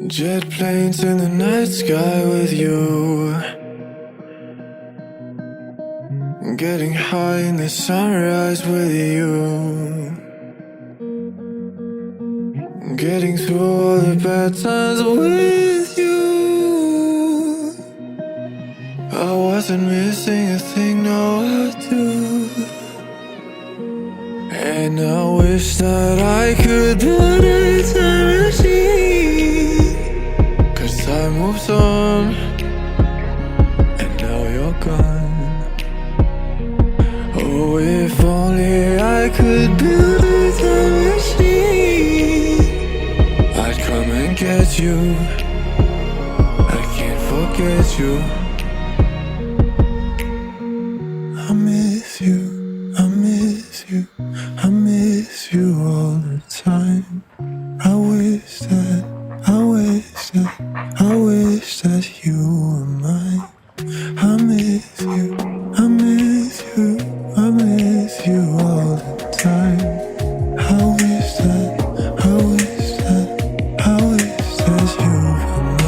Jet planes in the night sky with you, getting high in the sunrise with you, getting through all the bad times with you. I wasn't missing a thing, no I do. And I wish that I could build a time machine, 'cause time moves on, and now you're gone. Oh, if only I could build a time machine, I'd come and get you. I can't forget you. I miss you, I miss you, I miss you all the time. I wish that you were mine. I miss you, I miss you, I miss you all the time. I wish that you were mine.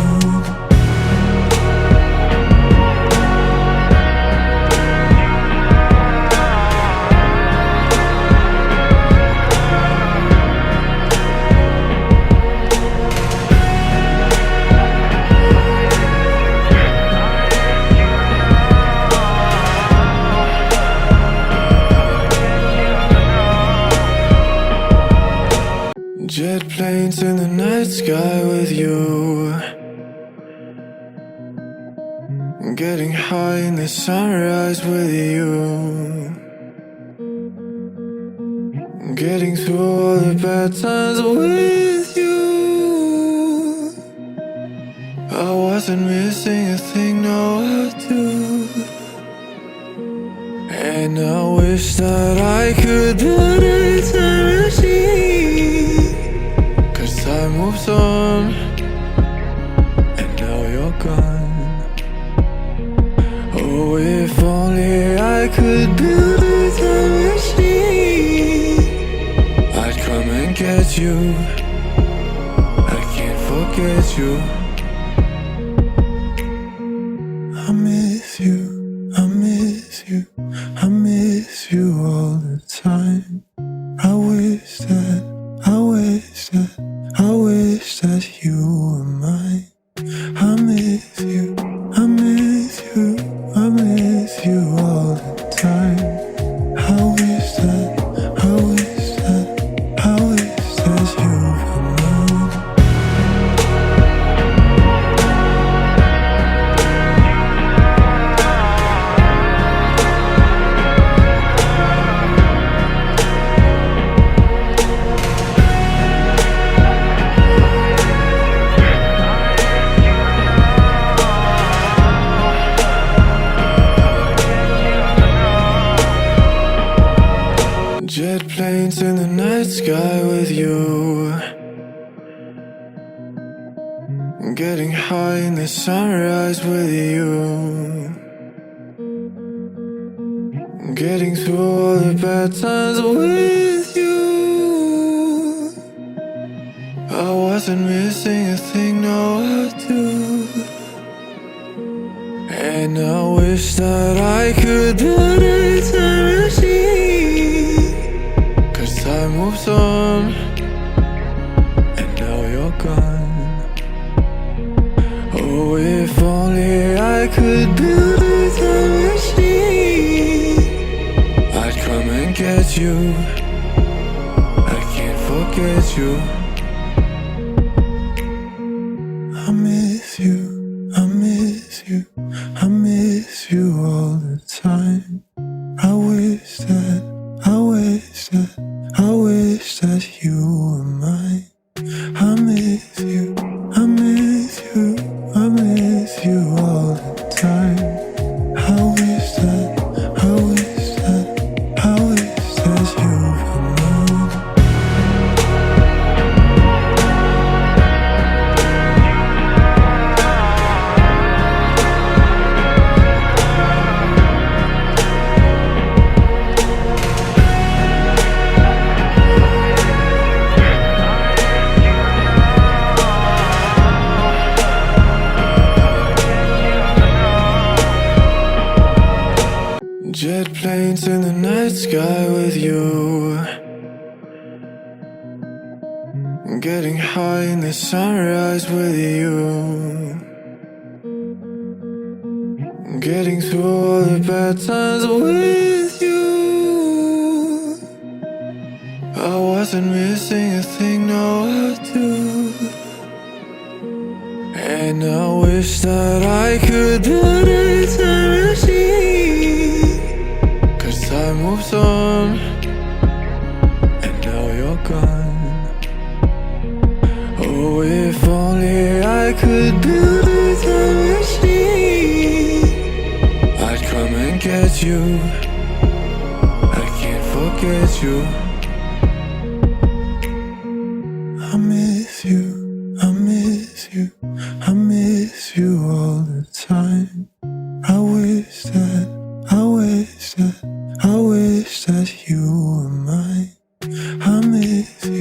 Jet planes in the night sky with you, getting high in the sunrise with you, getting through all the bad times with you. I wasn't missing a thing, no I do. And I wish that I could build a time machine, 'cause time moves on, and now you're gone. Oh, if only I could build a time machine, I'd come and get you. I can't forget you. I miss you, I miss you, I miss you all the time. I wish that you were mine. I miss you, I miss you, I miss you all the time. I wish that you were mine. 'Cause time moves on, and now you're gone. Oh, if only I could build a time machine, I'd come and get you. I can't forget you. I miss you, I miss you, I miss you all the time. I wish that you were mine. I miss you, I miss you, I miss you all the time. I wish that you were mine. I miss you, I miss you, I miss you all the time. I wish that you were mine. Jet planes in the night sky with you, getting high in the sunrise with you, getting through all the bad times with you. I wasn't missing a thing, no I do. And I wish that I could build a time machine, 'cause time moves on, and now you're gone. Oh, if only I could build a time machine, I'd come and get you. I can't forget you. I miss you, I miss you, I miss you all the time. I wish that you were mine. I miss you, I miss you, I miss you all the time. I wish that you were mine. sky with you, getting high in the sunrise with you, getting through all the bad times with you. I wasn't missing a thing, now I do. And I wish that I could build a time machine, 'cause time moves on, and now you're gone. Oh, if only I could build a time machine, I'd come and get you. I can't forget you. I miss you, I miss you, I miss you all the time. I wish that, I wish that, I wish that you were mine. I miss you.